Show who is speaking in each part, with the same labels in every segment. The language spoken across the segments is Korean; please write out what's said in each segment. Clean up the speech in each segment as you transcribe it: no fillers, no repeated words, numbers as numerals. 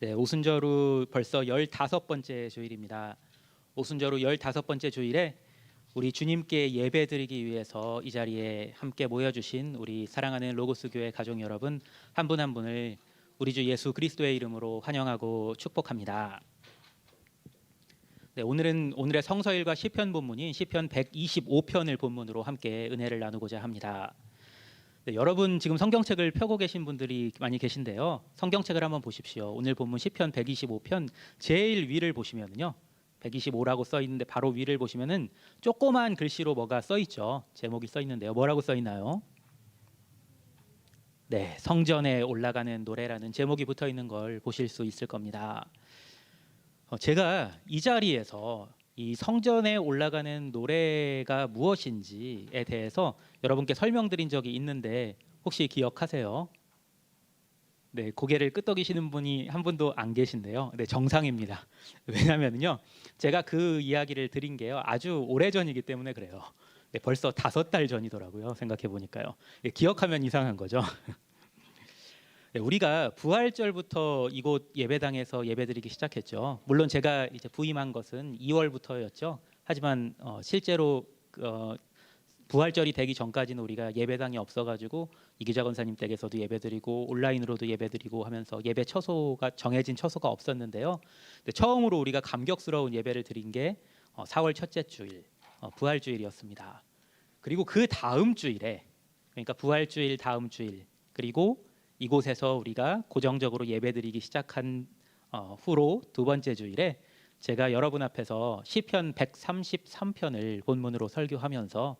Speaker 1: 네, 오순절 후 벌써 15번째 주일입니다. 오순절 후 15번째 주일에 우리 주님께 예배드리기 위해서 이 자리에 함께 모여주신 우리 사랑하는 로고스 교회 가족 여러분 한 분 한 분을 우리 주 예수 그리스도의 이름으로 환영하고 축복합니다. 네, 오늘의 성서일과 시편 본문인 시편 125편을 본문으로 함께 은혜를 나누고자 합니다. 네, 여러분 지금 성경책을 펴고 계신 분들이 많이 계신데요. 성경책을 한번 보십시오. 오늘 본문 시편 125편 제일 위를 보시면요. 125라고 써 있는데 바로 위를 보시면은 조그만 글씨로 뭐가 써 있죠. 제목이 써 있는데요. 뭐라고 써 있나요? 네, 성전에 올라가는 노래라는 제목이 붙어 있는 걸 보실 수 있을 겁니다. 제가 이 자리에서 이 성전에 올라가는 노래가 무엇인지에 대해서 여러분께 설명드린 적이 있는데 혹시 기억하세요? 네, 고개를 끄덕이시는 분이 한 분도 안 계신데요. 네, 정상입니다. 왜냐면요, 제가 그 이야기를 드린 게요 아주 오래 전이기 때문에 그래요. 네, 벌써 5달 전이더라고요. 생각해 보니까요. 네, 기억하면 이상한 거죠. 네, 우리가 부활절부터 이곳 예배당에서 예배드리기 시작했죠. 물론 제가 이제 부임한 것은 2월부터였죠. 하지만 실제로 부활절이 되기 전까지는 우리가 예배당이 없어가지고 이기자 권사님 댁에서도 예배드리고 온라인으로도 예배드리고 하면서 예배 처소가 정해진 처소가 없었는데요. 근데 처음으로 우리가 감격스러운 예배를 드린 게 4월 첫째 주일 부활주일이었습니다. 그리고 그 다음 주일에 그러니까 부활주일 다음 주일 그리고 이곳에서 우리가 고정적으로 예배드리기 시작한 후로 두 번째 주일에 제가 여러분 앞에서 시편 133편을 본문으로 설교하면서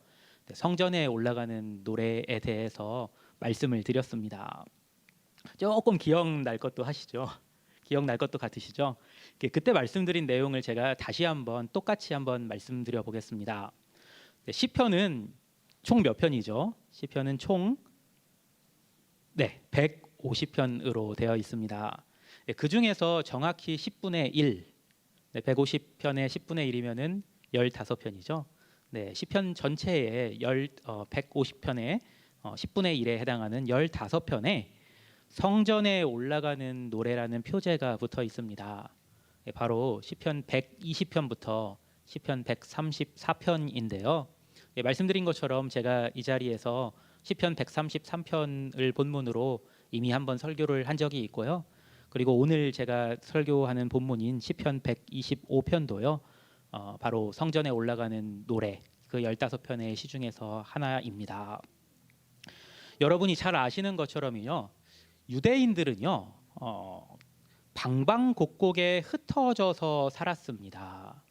Speaker 1: 성전에 올라가는 노래에 대해서 말씀을 드렸습니다. 조금 기억날 것도 하시죠? 기억날 것도 같으시죠? 그때 말씀드린 내용을 제가 다시 한번 똑같이 한번 말씀드려 보겠습니다. 시편은 총 몇 편이죠? 시편은 총 150편으로 되어 있습니다. 그 중에서 정확히 10분의 1, 150편의 10분의 1이면은 15편이죠. 네, 시편 전체의 150편의 10분의 1에 해당하는 15편에 성전에 올라가는 노래라는 표제가 붙어 있습니다. 네, 바로 시편 120편부터 시편 134편인데요. 네, 말씀드린 것처럼 제가 이 자리에서 시편 133편을 본문으로 이미 한번 설교를 한 적이 있고요. 그리고 오늘 제가 설교하는 본문인 시편 125편도요. 바로 성전에 올라가는 노래 그 15편의 시 중에서 하나입니다. 여러분이 잘 아시는 것처럼요. 유대인들은요. 방방곡곡에 흩어져서 살았습니다.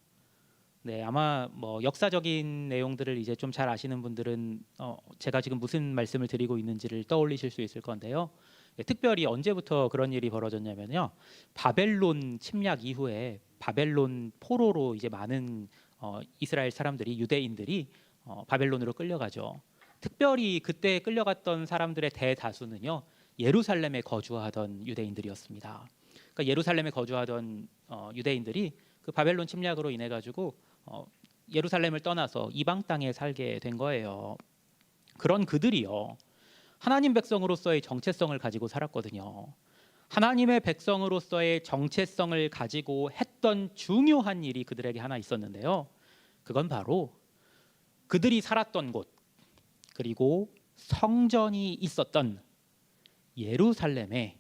Speaker 1: 네, 아마 뭐 역사적인 내용들을 이제 좀 잘 아시는 분들은 제가 지금 무슨 말씀을 드리고 있는지를 떠올리실 수 있을 건데요. 네, 특별히 언제부터 그런 일이 벌어졌냐면요. 바벨론 침략 이후에 바벨론 포로로 이제 많은 이스라엘 사람들이 유대인들이 바벨론으로 끌려가죠. 특별히 그때 끌려갔던 사람들의 대다수는요. 예루살렘에 거주하던 유대인들이었습니다. 그러니까 예루살렘에 거주하던 유대인들이 그 바벨론 침략으로 인해 가지고 예루살렘을 떠나서 이방 땅에 살게 된 거예요. 그런 그들이요. 하나님 백성으로서의 정체성을 가지고 살았거든요. 하나님의 백성으로서의 정체성을 가지고 했던 중요한 일이 그들에게 하나 있었는데요. 그건 바로 그들이 살았던 곳 그리고 성전이 있었던 예루살렘에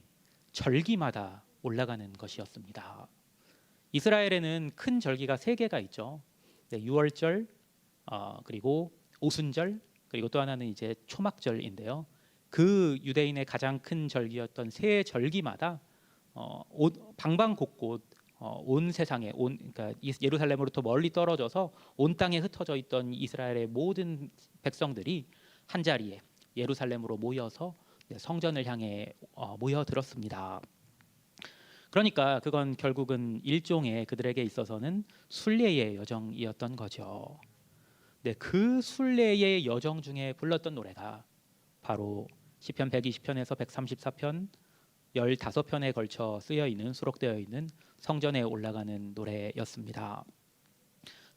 Speaker 1: 절기마다 올라가는 것이었습니다. 이스라엘에는 큰 절기가 3개가 있죠. 네, 유월절, 그리고 오순절, 그리고 또 하나는 이제 초막절인데요. 그 유대인의 가장 큰 절기였던 세 절기마다 방방곡곡 온 세상에 그러니까 예루살렘으로부터 멀리 떨어져서 온 땅에 흩어져 있던 이스라엘의 모든 백성들이 한 자리에 예루살렘으로 모여서 성전을 향해 모여들었습니다. 그러니까 그건 결국은 일종의 그들에게 있어서는 순례의 여정이었던 거죠. 네, 그 순례의 여정 중에 불렀던 노래가 바로 시편 120편에서 134편 15편에 걸쳐 쓰여 있는 수록되어 있는 성전에 올라가는 노래였습니다.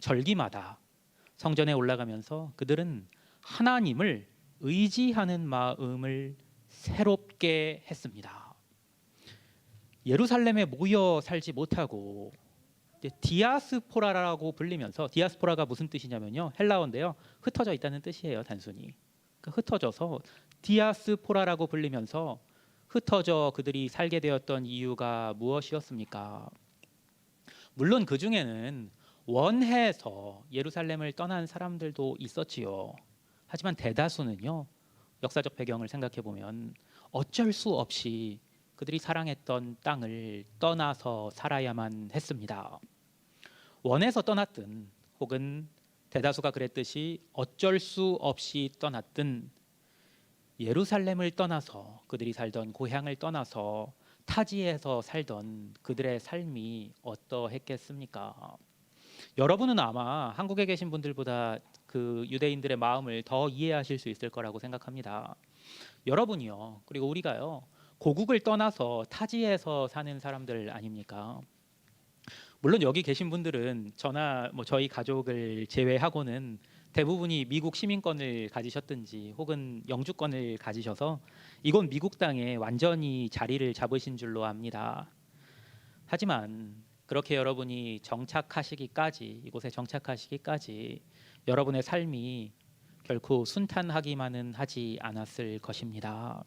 Speaker 1: 절기마다 성전에 올라가면서 그들은 하나님을 의지하는 마음을 새롭게 했습니다. 예루살렘에 모여 살지 못하고 이제 디아스포라라고 불리면서, 디아스포라가 무슨 뜻이냐면요, 헬라어인데요, 흩어져 있다는 뜻이에요. 단순히 그러니까 흩어져서 디아스포라라고 불리면서 흩어져 그들이 살게 되었던 이유가 무엇이었습니까? 물론 그 중에는 원해서 예루살렘을 떠난 사람들도 있었지요. 하지만 대다수는요, 역사적 배경을 생각해 보면 어쩔 수 없이 그들이 사랑했던 땅을 떠나서 살아야만 했습니다. 원해서 떠났든 혹은 대다수가 그랬듯이 어쩔 수 없이 떠났든 예루살렘을 떠나서, 그들이 살던 고향을 떠나서 타지에서 살던 그들의 삶이 어떠했겠습니까? 여러분은 아마 한국에 계신 분들보다 그 유대인들의 마음을 더 이해하실 수 있을 거라고 생각합니다. 여러분이요, 그리고 우리가요, 고국을 떠나서 타지에서 사는 사람들 아닙니까? 물론 여기 계신 분들은 저나 저희 가족을 제외하고는 대부분이 미국 시민권을 가지셨든지 혹은 영주권을 가지셔서 이곳 미국 땅에 완전히 자리를 잡으신 줄로 압니다. 하지만 그렇게 여러분이 정착하시기까지, 이곳에 정착하시기까지 여러분의 삶이 결코 순탄하기만은 하지 않았을 것입니다.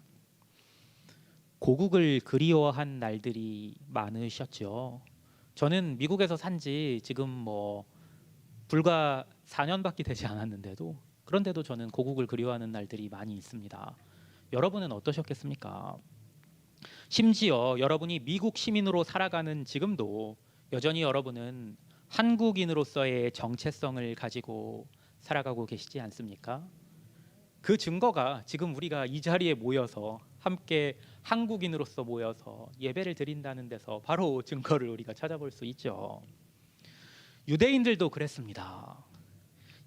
Speaker 1: 고국을 그리워한 날들이 많으셨죠. 저는 미국에서 산지 지금 불과 4년밖에 되지 않았는데도, 그런데도 저는 고국을 그리워하는 날들이 많이 있습니다. 여러분은 어떠셨겠습니까? 심지어 여러분이 미국 시민으로 살아가는 지금도 여전히 여러분은 한국인으로서의 정체성을 가지고 살아가고 계시지 않습니까? 그 증거가 지금 우리가 이 자리에 모여서 함께 한국인으로서 모여서 예배를 드린다는 데서 바로 증거를 우리가 찾아볼 수 있죠. 유대인들도 그랬습니다.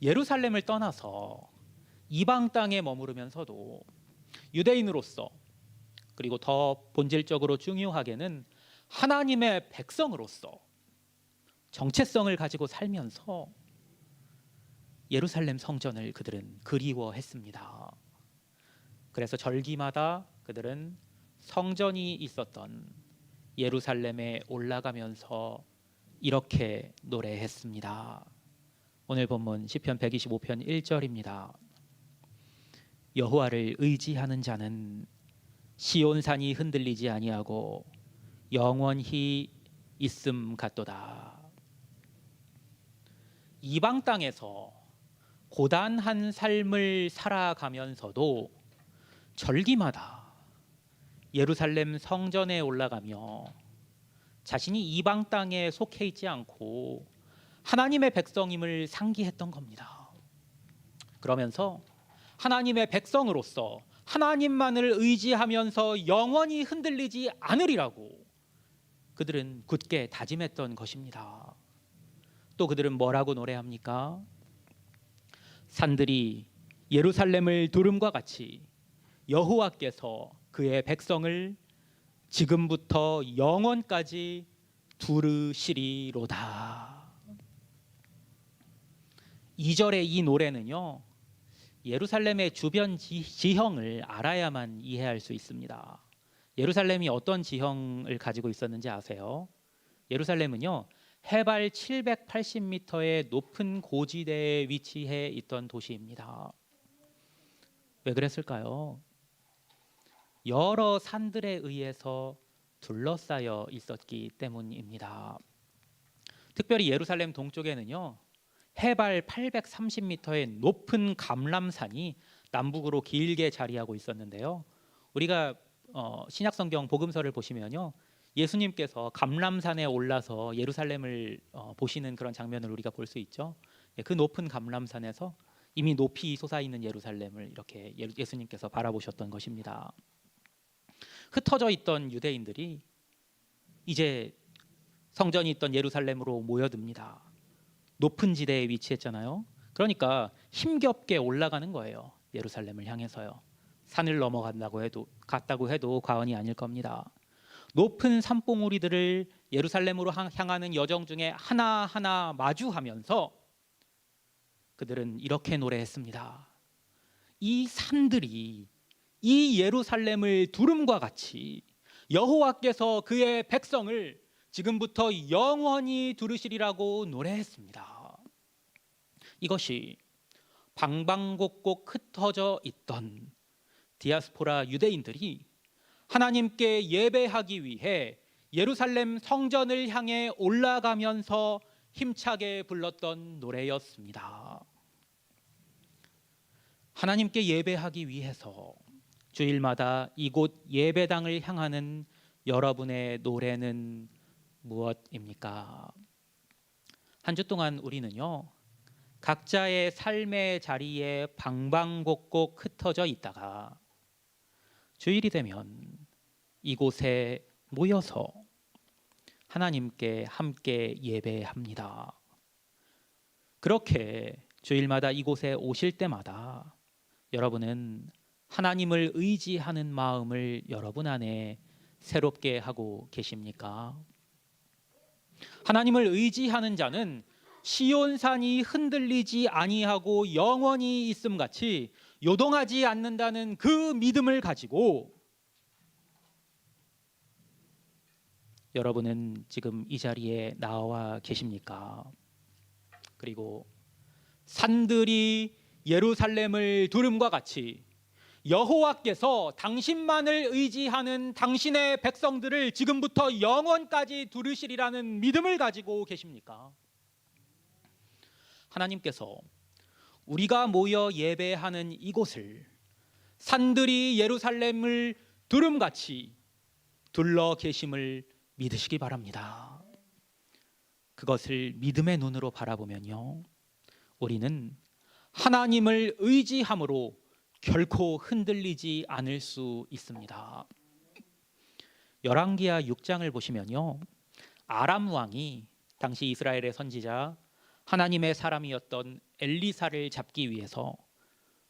Speaker 1: 예루살렘을 떠나서 이방 땅에 머무르면서도 유대인으로서, 그리고 더 본질적으로 중요하게는 하나님의 백성으로서 정체성을 가지고 살면서 예루살렘 성전을 그들은 그리워했습니다. 그래서 절기마다 그들은 성전이 있었던 예루살렘에 올라가면서 이렇게 노래했습니다. 오늘 본문 시편 125편 1절입니다. 여호와를 의지하는 자는 시온산이 흔들리지 아니하고 영원히 있음 같도다. 이방 땅에서 고단한 삶을 살아가면서도 절기마다 예루살렘 성전에 올라가며 자신이 이방 땅에 속해 있지 않고 하나님의 백성임을 상기했던 겁니다. 그러면서 하나님의 백성으로서 하나님만을 의지하면서 영원히 흔들리지 않으리라고 그들은 굳게 다짐했던 것입니다. 또 그들은 뭐라고 노래합니까? 산들이 예루살렘을 두름과 같이 여호와께서 그의 백성을 지금부터 영원까지 두르시리로다. 2절의 이 노래는요, 예루살렘의 주변 지형을 알아야만 이해할 수 있습니다. 예루살렘이 어떤 지형을 가지고 있었는지 아세요? 예루살렘은요, 해발 780m의 높은 고지대에 위치해 있던 도시입니다. 왜 그랬을까요? 여러 산들에 의해서 둘러싸여 있었기 때문입니다. 특별히 예루살렘 동쪽에는요, 해발 830m의 높은 감람산이 남북으로 길게 자리하고 있었는데요. 우리가 신약성경 복음서를 보시면요, 예수님께서 감람산에 올라서 예루살렘을 보시는 그런 장면을 우리가 볼 수 있죠. 그 높은 감람산에서 이미 높이 솟아있는 예루살렘을 이렇게 예수님께서 바라보셨던 것입니다. 흩어져 있던 유대인들이 이제 성전이 있던 예루살렘으로 모여듭니다. 높은 지대에 위치했잖아요. 그러니까 힘겹게 올라가는 거예요. 예루살렘을 향해서요. 산을 넘어간다고 갔다고 해도 과언이 아닐 겁니다. 높은 산봉우리들을 예루살렘으로 향하는 여정 중에 하나하나 마주하면서 그들은 이렇게 노래했습니다. 이 산들이 이 예루살렘을 두름과 같이 여호와께서 그의 백성을 지금부터 영원히 두르시리라고 노래했습니다. 이것이 방방곡곡 흩어져 있던 디아스포라 유대인들이 하나님께 예배하기 위해 예루살렘 성전을 향해 올라가면서 힘차게 불렀던 노래였습니다. 하나님께 예배하기 위해서 주일마다 이곳 예배당을 향하는 여러분의 노래는 무엇입니까? 한 주 동안 우리는요, 각자의 삶의 자리에 방방곡곡 흩어져 있다가 주일이 되면 이곳에 모여서 하나님께 함께 예배합니다. 그렇게 주일마다 이곳에 오실 때마다 여러분은 하나님을 의지하는 마음을 여러분 안에 새롭게 하고 계십니까? 하나님을 의지하는 자는 시온산이 흔들리지 아니하고 영원히 있음같이 요동하지 않는다는 그 믿음을 가지고 여러분은 지금 이 자리에 나와 계십니까? 그리고 산들이 예루살렘을 두름과 같이 여호와께서 당신만을 의지하는 당신의 백성들을 지금부터 영원까지 두르시리라는 믿음을 가지고 계십니까? 하나님께서 우리가 모여 예배하는 이곳을 산들이 예루살렘을 두름같이 둘러 계심을 믿으시기 바랍니다. 그것을 믿음의 눈으로 바라보면요, 우리는 하나님을 의지함으로 결코 흔들리지 않을 수 있습니다. 열왕기하 6장을 보시면요, 아람 왕이 당시 이스라엘의 선지자 하나님의 사람이었던 엘리사를 잡기 위해서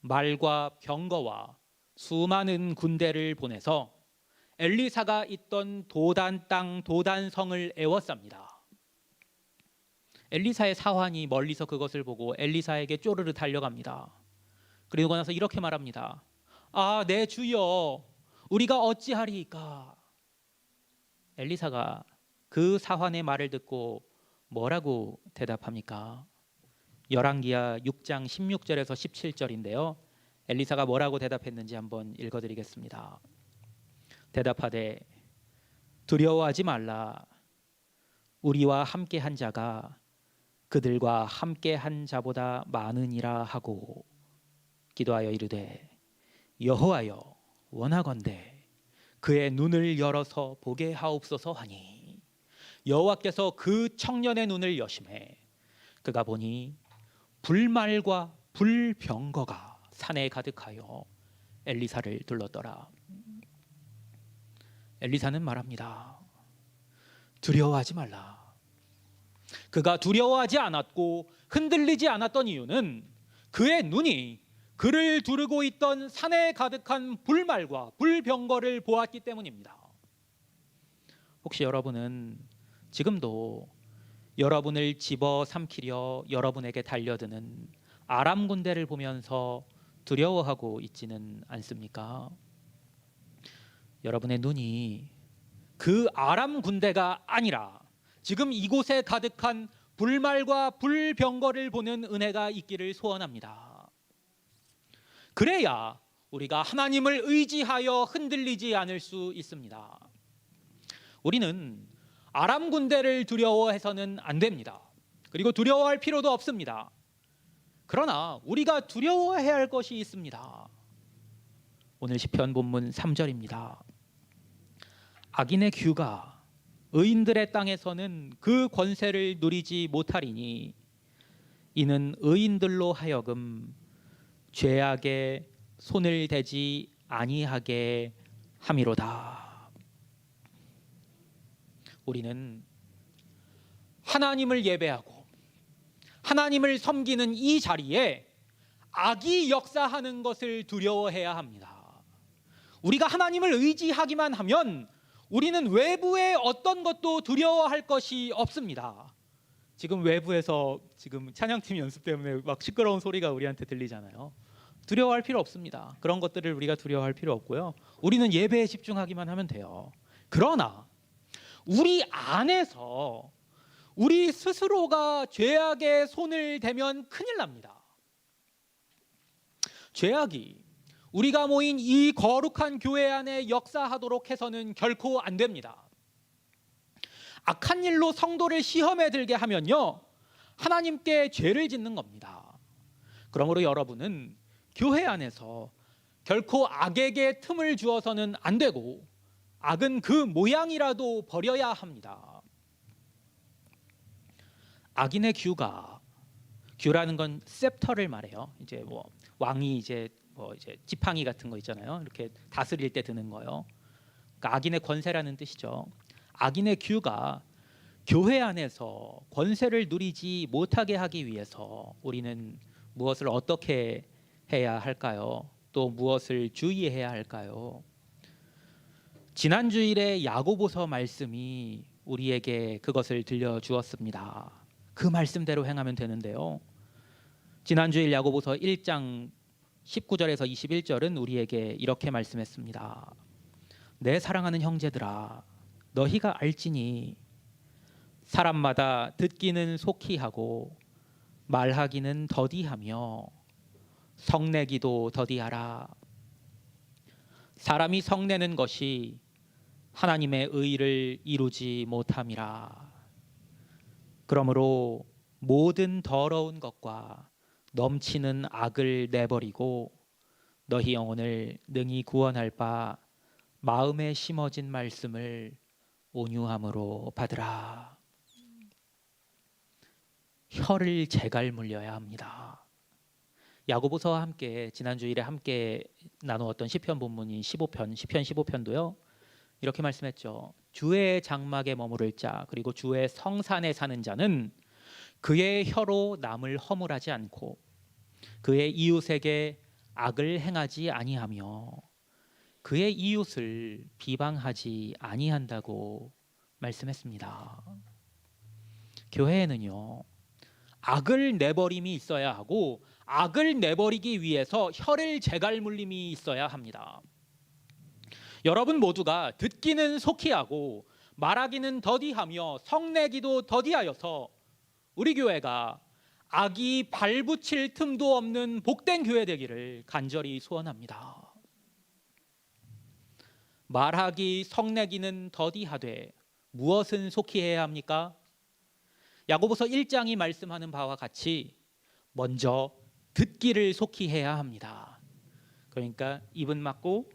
Speaker 1: 말과 병거와 수많은 군대를 보내서 엘리사가 있던 도단 땅 도단성을 에워쌉니다. 엘리사의 사환이 멀리서 그것을 보고 엘리사에게 쪼르르 달려갑니다. 그리고 나서 이렇게 말합니다. 아, 내 주여, 우리가 어찌하리이까? 엘리사가 그 사환의 말을 듣고 뭐라고 대답합니까? 열왕기하 6장 16절에서 17절인데요. 엘리사가 뭐라고 대답했는지 한번 읽어드리겠습니다. 대답하되 두려워하지 말라. 우리와 함께한 자가 그들과 함께한 자보다 많으니라 하고 기도하여 이르되 여호와여 원하건대 그의 눈을 열어서 보게 하옵소서 하니 여호와께서 그 청년의 눈을 여심해 그가 보니 불말과 불병거가 산에 가득하여 엘리사를 둘렀더라. 엘리사는 말합니다. 두려워하지 말라. 그가 두려워하지 않았고 흔들리지 않았던 이유는 그의 눈이 그를 두르고 있던 산에 가득한 불말과 불병거를 보았기 때문입니다. 혹시 여러분은 지금도 여러분을 집어삼키려 여러분에게 달려드는 아람 군대를 보면서 두려워하고 있지는 않습니까? 여러분의 눈이 그 아람 군대가 아니라 지금 이곳에 가득한 불말과 불병거를 보는 은혜가 있기를 소원합니다. 그래야 우리가 하나님을 의지하여 흔들리지 않을 수 있습니다. 우리는 아람 군대를 두려워해서는 안 됩니다. 그리고 두려워할 필요도 없습니다. 그러나 우리가 두려워해야 할 것이 있습니다. 오늘 시편 본문 3절입니다. 악인의 규가 의인들의 땅에서는 그 권세를 누리지 못하리니 이는 의인들로 하여금 죄악에 손을 대지 아니하게 함이로다. 우리는 하나님을 예배하고 하나님을 섬기는 이 자리에 악이 역사하는 것을 두려워해야 합니다. 우리가 하나님을 의지하기만 하면 우리는 외부의 어떤 것도 두려워할 것이 없습니다. 지금 외부에서 지금 찬양팀 연습 때문에 막 시끄러운 소리가 우리한테 들리잖아요. 두려워할 필요 없습니다. 그런 것들을 우리가 두려워할 필요 없고요. 우리는 예배에 집중하기만 하면 돼요. 그러나 우리 안에서 우리 스스로가 죄악에 손을 대면 큰일 납니다. 죄악이 우리가 모인 이 거룩한 교회 안에 역사하도록 해서는 결코 안 됩니다. 악한 일로 성도를 시험에 들게 하면요, 하나님께 죄를 짓는 겁니다. 그러므로 여러분은 교회 안에서 결코 악에게 틈을 주어서는 안 되고 악은 그 모양이라도 버려야 합니다. 악인의 규라는 건 셉터를 말해요. 이제 뭐 왕이 이제 지팡이 같은 거 있잖아요. 이렇게 다스릴 때 드는 거요. 그러니까 악인의 권세라는 뜻이죠. 악인의 규가 교회 안에서 권세를 누리지 못하게 하기 위해서 우리는 무엇을 어떻게 해야 할까요? 또 무엇을 주의해야 할까요? 지난 주일에 야고보서 말씀이 우리에게 그것을 들려주었습니다. 그 말씀대로 행하면 되는데요. 지난 주일 야고보서 1장 19절에서 21절은 우리에게 이렇게 말씀했습니다. 내 사랑하는 형제들아, 너희가 알지니 사람마다 듣기는 속히 하고 말하기는 더디하며 성내기도 더디하라. 사람이 성내는 것이 하나님의 의를 이루지 못함이라. 그러므로 모든 더러운 것과 넘치는 악을 내버리고 너희 영혼을 능히 구원할 바 마음에 심어진 말씀을 온유함으로 받으라. 혀를 제갈 물려야 합니다. 야고보서와 함께 지난 주일에 함께 나누었던 시편 본문인 15편, 시편 15편도요. 이렇게 말씀했죠. 주의 장막에 머무를 자, 그리고 주의 성산에 사는 자는 그의 혀로 남을 허물하지 않고 그의 이웃에게 악을 행하지 아니하며 그의 이웃을 비방하지 아니한다고 말씀했습니다. 교회에는요, 악을 내버림이 있어야 하고 악을 내버리기 위해서 혀를 제갈 물림이 있어야 합니다. 여러분 모두가 듣기는 속히 하고 말하기는 더디하며 성내기도 더디하여서 우리 교회가 악이 발붙일 틈도 없는 복된 교회 되기를 간절히 소원합니다. 말하기 성내기는 더디하되 무엇은 속히 해야 합니까? 야고보서 1장이 말씀하는 바와 같이 먼저 듣기를 속히 해야 합니다. 그러니까 입은 막고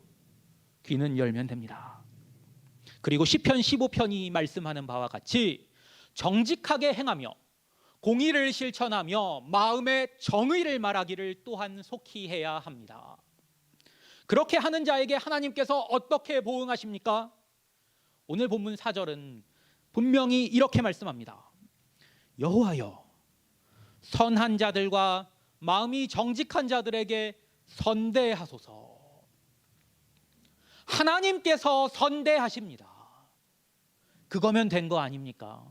Speaker 1: 귀는 열면 됩니다. 그리고 시편 15편이 말씀하는 바와 같이 정직하게 행하며 공의를 실천하며 마음의 정의를 말하기를 또한 속히 해야 합니다. 그렇게 하는 자에게 하나님께서 어떻게 보응하십니까? 오늘 본문 4절은 분명히 이렇게 말씀합니다. 여호와여, 선한 자들과 마음이 정직한 자들에게 선대하소서. 하나님께서 선대하십니다. 그거면 된 거 아닙니까?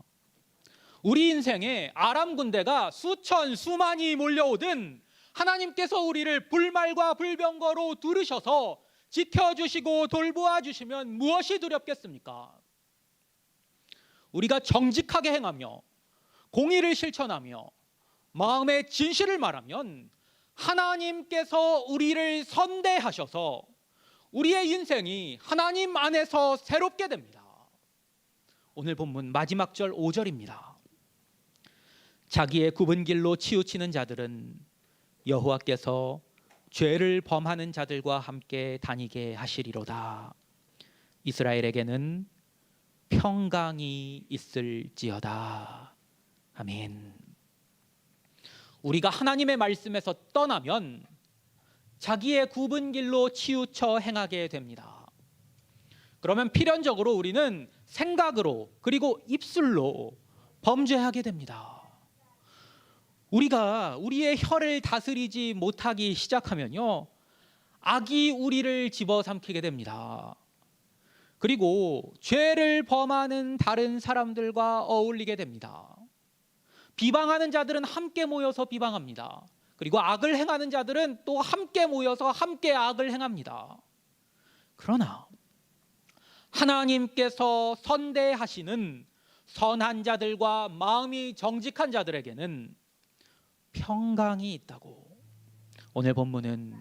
Speaker 1: 우리 인생에 아람 군대가 수천 수만이 몰려오든 하나님께서 우리를 불말과 불병거로 두르셔서 지켜주시고 돌보아 주시면 무엇이 두렵겠습니까? 우리가 정직하게 행하며 공의를 실천하며 마음의 진실을 말하면 하나님께서 우리를 선대하셔서 우리의 인생이 하나님 안에서 새롭게 됩니다. 오늘 본문 마지막 절 5절입니다. 자기의 굽은 길로 치우치는 자들은 여호와께서 죄를 범하는 자들과 함께 다니게 하시리로다. 이스라엘에게는 평강이 있을지어다. 아멘. 우리가 하나님의 말씀에서 떠나면 자기의 굽은 길로 치우쳐 행하게 됩니다. 그러면 필연적으로 우리는 생각으로 그리고 입술로 범죄하게 됩니다. 우리가 우리의 혀를 다스리지 못하기 시작하면요, 악이 우리를 집어삼키게 됩니다. 그리고 죄를 범하는 다른 사람들과 어울리게 됩니다. 비방하는 자들은 함께 모여서 비방합니다. 그리고 악을 행하는 자들은 또 함께 모여서 함께 악을 행합니다. 그러나 하나님께서 선대하시는 선한 자들과 마음이 정직한 자들에게는 평강이 있다고 오늘 본문은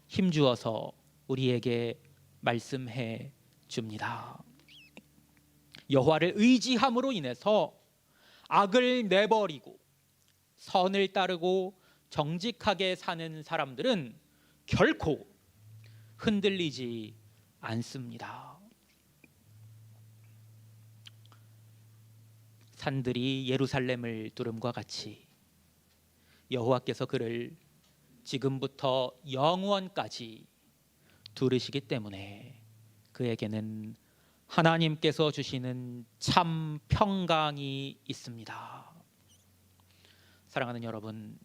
Speaker 1: 힘주어서 우리에게 말씀해 줍니다. 여호와를 의지함으로 인해서 악을 내버리고 선을 따르고 정직하게 사는 사람들은 결코 흔들리지 않습니다. 산들이 예루살렘을 두름과 같이 여호와께서 그를 지금부터 영원까지 두르시기 때문에 그에게는 하나님께서 주시는 참 평강이 있습니다. 사랑하는 여러분,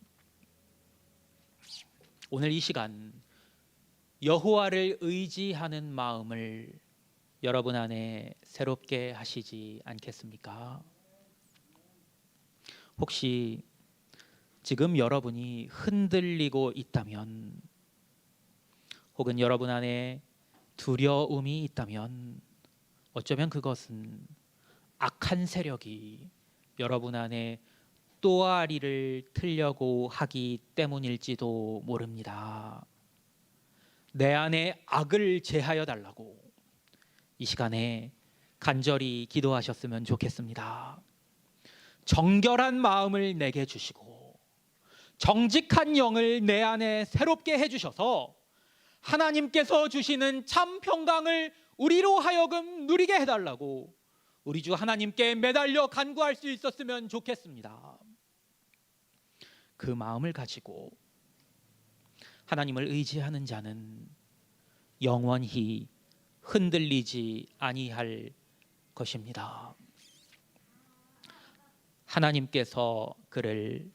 Speaker 1: 오늘 이 시간 여호와를 의지하는 마음을 여러분 안에 새롭게 하시지 않겠습니까? 혹시 지금 여러분이 흔들리고 있다면, 혹은 여러분 안에 두려움이 있다면 어쩌면 그것은 악한 세력이 여러분 안에 또아리를 틀려고 하기 때문일지도 모릅니다. 내 안에 악을 제하여 달라고 이 시간에 간절히 기도하셨으면 좋겠습니다. 정결한 마음을 내게 주시고 정직한 영을 내 안에 새롭게 해주셔서 하나님께서 주시는 참 평강을 우리로 하여금 누리게 해달라고 우리 주 하나님께 매달려 간구할 수 있었으면 좋겠습니다. 그 마음을 가지고 하나님을 의지하는 자는 영원히 흔들리지 아니할 것입니다. 하나님께서 그를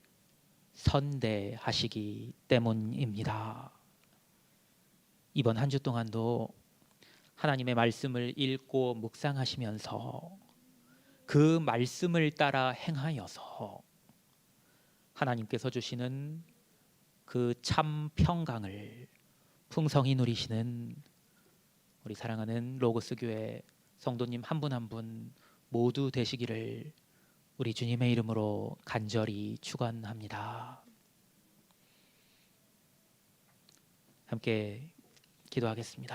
Speaker 1: 선대하시기 때문입니다. 이번 한 주 동안도 하나님의 말씀을 읽고 묵상하시면서 그 말씀을 따라 행하여서 하나님께서 주시는 그 참 평강을 풍성히 누리시는 우리 사랑하는 로고스 교회 성도님 한 분 한 분 모두 되시기를 우리 주님의 이름으로 간절히 축원합니다. 함께 기도하겠습니다.